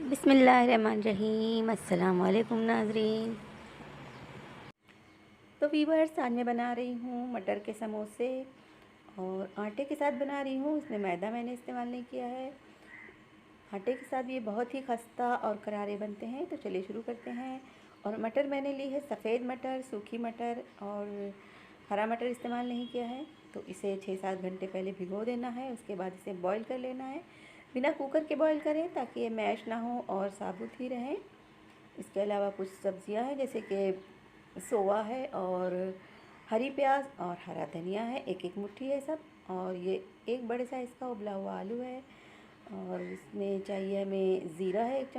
बिस्मिल्लाहिर्रहमानिर्रहीम। अस्सलाम वालेकुम नाज़रीन। तो वीवर्स, आज मैं बना रही हूँ मटर के समोसे और आटे के साथ बना रही हूँ। इसमें मैदा मैंने इस्तेमाल नहीं किया है। आटे के साथ ये बहुत ही खस्ता और करारे बनते हैं। तो चलिए शुरू करते हैं। और मटर मैंने ली है सफ़ेद मटर, सूखी मटर, और हरा मटर इस्तेमाल नहीं किया है। तो इसे 6-7 घंटे पहले भिगो देना है। उसके बाद इसे बॉईल कर लेना है। बिना कुकर के बॉईल करें ताकि ये मैश ना हो और साबुत ही रहें। इसके अलावा कुछ सब्जियां हैं, जैसे कि सोआ है और हरी प्याज और हरा धनिया है, एक एक मुट्ठी है सब। और ये एक बड़े साइज़ का उबला हुआ आलू है। और इसमें चाहिए हमें ज़ीरा है 1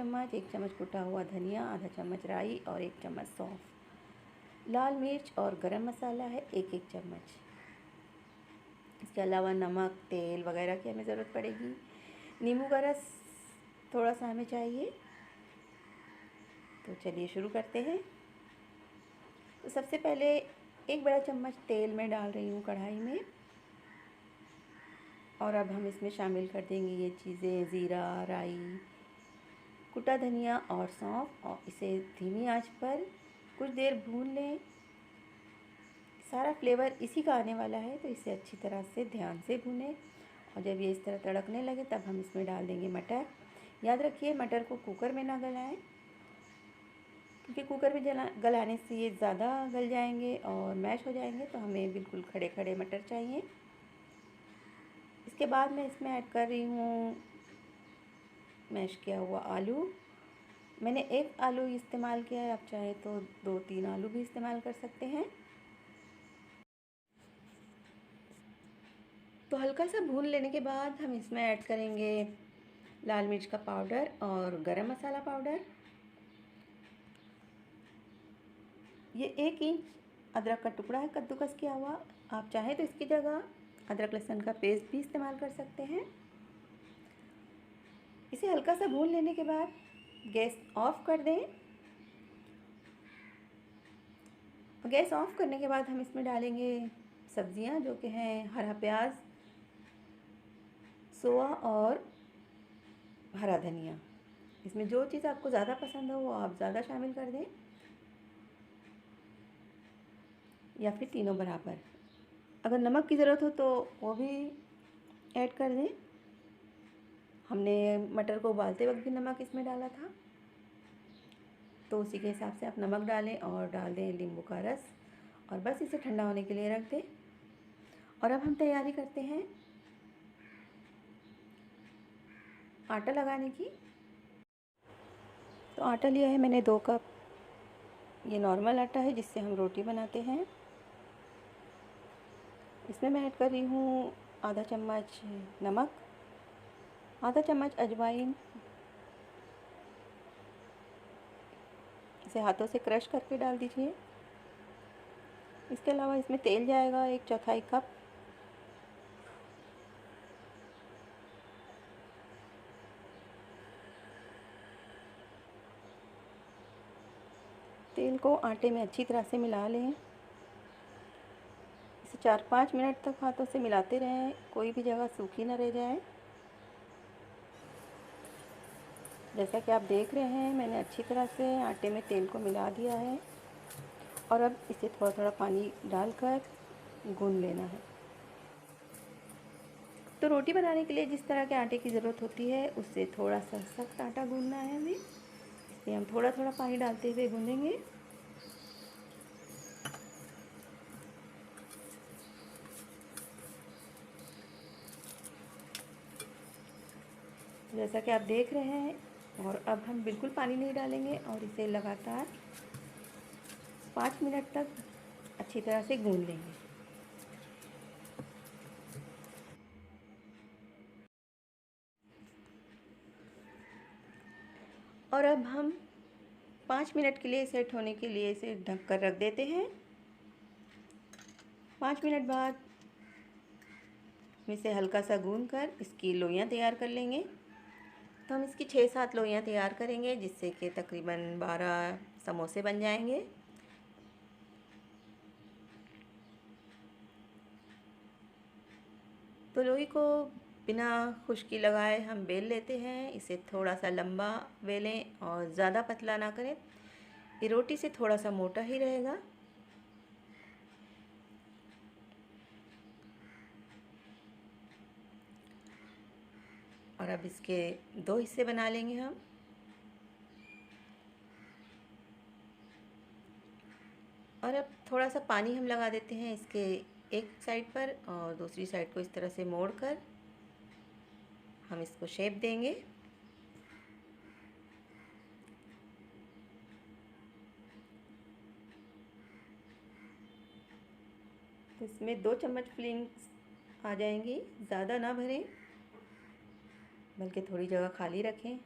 चम्मच कुटा हुआ धनिया, आधा चम्मच राई और 1 चम्मच सौंफ। लाल मिर्च और गरम मसाला है 1 चम्मच। इसके अलावा नमक, तेल वगैरह की हमें ज़रूरत पड़ेगी। नींबू का रस थोड़ा सा हमें चाहिए। तो चलिए शुरू करते हैं। तो सबसे पहले 1 बड़ा चम्मच तेल मैं डाल रही हूँ कढ़ाई में। और अब हम इसमें शामिल कर देंगे ये चीज़ें, ज़ीरा, राई, कुटा धनिया और सौंफ, और इसे धीमी आंच पर कुछ देर भून लें। सारा फ्लेवर इसी का आने वाला है, तो इसे अच्छी तरह से ध्यान से भूनें। और जब ये इस तरह तड़कने लगे तब हम इसमें डाल देंगे मटर। याद रखिए, मटर को कुकर में ना गलाएं, क्योंकि कुकर में गलाने से ये ज़्यादा गल जाएंगे और मैश हो जाएंगे। तो हमें बिल्कुल खड़े खड़े मटर चाहिए। इसके बाद मैं इसमें ऐड कर रही हूँ मैश किया हुआ आलू। मैंने 1 आलू इस्तेमाल किया है, आप चाहे तो 2-3 आलू भी इस्तेमाल कर सकते हैं। तो हल्का सा भून लेने के बाद हम इसमें ऐड करेंगे लाल मिर्च का पाउडर और गरम मसाला पाउडर। ये 1 इंच अदरक का टुकड़ा है कद्दूकस किया हुआ। आप चाहें तो इसकी जगह अदरक लहसुन का पेस्ट भी इस्तेमाल कर सकते हैं। इसे हल्का सा भून लेने के बाद गैस ऑफ कर दें। गैस ऑफ करने के बाद हम इसमें डालेंगे सब्जियां, जो कि हैं हरा प्याज, सोआ और हरा धनिया। इसमें जो चीज़ आपको ज़्यादा पसंद हो वो आप ज़्यादा शामिल कर दें, या फिर तीनों बराबर। अगर नमक की ज़रूरत हो तो वो भी ऐड कर दें। हमने मटर को उबालते वक्त भी नमक इसमें डाला था, तो उसी के हिसाब से आप नमक डालें और डाल दें नींबू का रस। और बस इसे ठंडा होने के लिए रख दें। और अब हम तैयारी करते हैं आटा लगाने की। तो आटा लिया है मैंने 2 कप। ये नॉर्मल आटा है जिससे हम रोटी बनाते हैं। इसमें मैं ऐड कर रही हूँ आधा चम्मच नमक, आधा चम्मच अजवाइन। इसे हाथों से क्रश करके डाल दीजिए। इसके अलावा इसमें तेल जाएगा 1/4 कप। तेल को आटे में अच्छी तरह से मिला लें। इसे 4-5 मिनट तक हाथों से मिलाते रहें, कोई भी जगह सूखी ना रह जाए। जैसा कि आप देख रहे हैं, मैंने अच्छी तरह से आटे में तेल को मिला दिया है। और अब इसे थोड़ा थोड़ा पानी डालकर गूंद लेना है। तो रोटी बनाने के लिए जिस तरह के आटे की ज़रूरत होती है, उससे थोड़ा सा सख्त आटा गूंदना है हमें। इसलिए हम थोड़ा थोड़ा पानी डालते हुए गूंदेंगे। जैसा कि आप देख रहे हैं, और अब हम बिल्कुल पानी नहीं डालेंगे और इसे लगातार 5 मिनट तक अच्छी तरह से गूंद लेंगे। और अब हम 5 मिनट के लिए सेट होने के लिए इसे ढक कर रख देते हैं। 5 मिनट बाद हम इसे हल्का सा गूंद कर इसकी लोइयाँ तैयार कर लेंगे। तो हम इसकी 6-7 लोइयाँ तैयार करेंगे, जिससे कि तकरीबन 12 समोसे बन जाएंगे। तो लोई को बिना खुश्की लगाए हम बेल लेते हैं। इसे थोड़ा सा लंबा बेलें और ज़्यादा पतला ना करें, ये रोटी से थोड़ा सा मोटा ही रहेगा। और अब इसके 2 हिस्से बना लेंगे हम। और अब थोड़ा सा पानी हम लगा देते हैं इसके एक साइड पर, और दूसरी साइड को इस तरह से मोड़कर हम इसको शेप देंगे। तो इसमें 2 चम्मच फिलिंग्स आ जाएंगी, ज़्यादा ना भरें बल्कि थोड़ी जगह खाली रखें।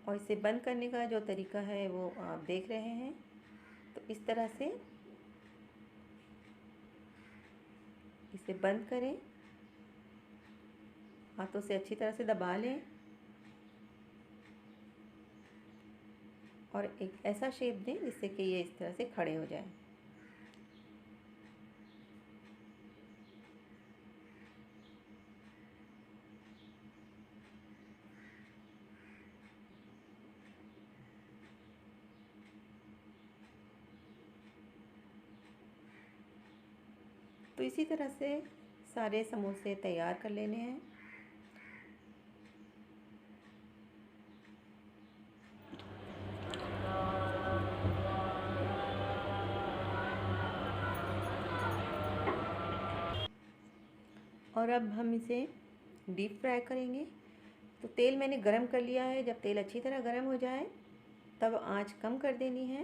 और इसे बंद करने का जो तरीका है वो आप देख रहे हैं। तो इस तरह से इसे बंद करें, हाथों से अच्छी तरह से दबा लें और एक ऐसा शेप दें जिससे कि ये इस तरह से खड़े हो जाए। तो इसी तरह से सारे समोसे तैयार कर लेने हैं। और अब हम इसे डीप फ्राई करेंगे। तो तेल मैंने गरम कर लिया है। जब तेल अच्छी तरह गरम हो जाए तब आंच कम कर देनी है।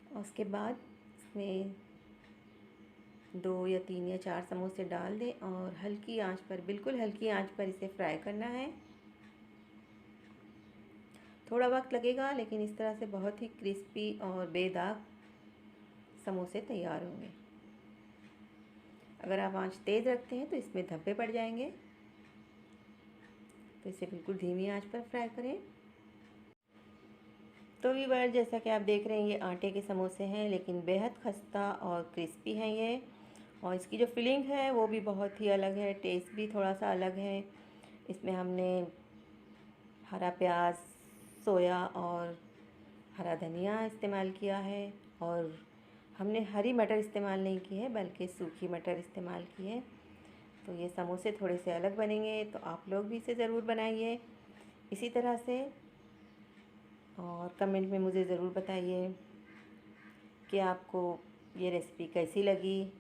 और उसके बाद इसमें 2 या 3 या 4 समोसे डाल दें और हल्की आंच पर, बिल्कुल हल्की आंच पर इसे फ्राई करना है। थोड़ा वक्त लगेगा लेकिन इस तरह से बहुत ही क्रिस्पी और बेदाग समोसे तैयार होंगे। अगर आप आंच तेज़ रखते हैं तो इसमें धब्बे पड़ जाएंगे, तो इसे बिल्कुल धीमी आंच पर फ्राई करें। तो व्यूअर, जैसा कि आप देख रहे हैं ये आटे के समोसे हैं, लेकिन बेहद खस्ता और क्रिस्पी हैं ये। और इसकी जो फिलिंग है वो भी बहुत ही अलग है, टेस्ट भी थोड़ा सा अलग है। इसमें हमने हरा प्याज, सोया और हरा धनिया इस्तेमाल किया है। और हमने हरी मटर इस्तेमाल नहीं की है बल्कि सूखी मटर इस्तेमाल की है। तो ये समोसे थोड़े से अलग बनेंगे, तो आप लोग भी इसे ज़रूर बनाइए इसी तरह से। और कमेंट में मुझे ज़रूर बताइए कि आपको ये रेसिपी कैसी लगी,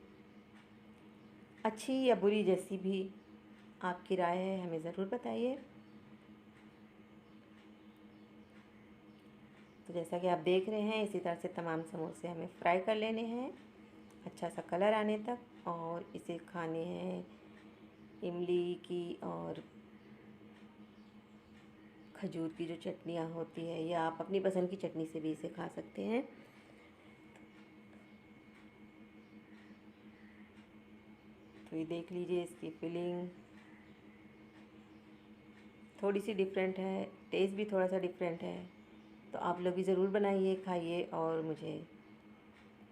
अच्छी या बुरी, जैसी भी आपकी राय है हमें ज़रूर बताइए। तो जैसा कि आप देख रहे हैं इसी तरह से तमाम समोसे हमें फ्राई कर लेने हैं अच्छा सा कलर आने तक, और इसे खाने हैं इमली की और खजूर की जो चटनियाँ होती है, या आप अपनी पसंद की चटनी से भी इसे खा सकते हैं। तो ये देख लीजिए, इसकी फिलिंग थोड़ी सी डिफरेंट है, टेस्ट भी थोड़ा सा डिफरेंट है। तो आप लोग भी ज़रूर बनाइए, खाइए और मुझे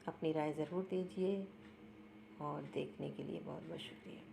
अपनी राय ज़रूर दीजिए। और देखने के लिए बहुत बहुत शुक्रिया।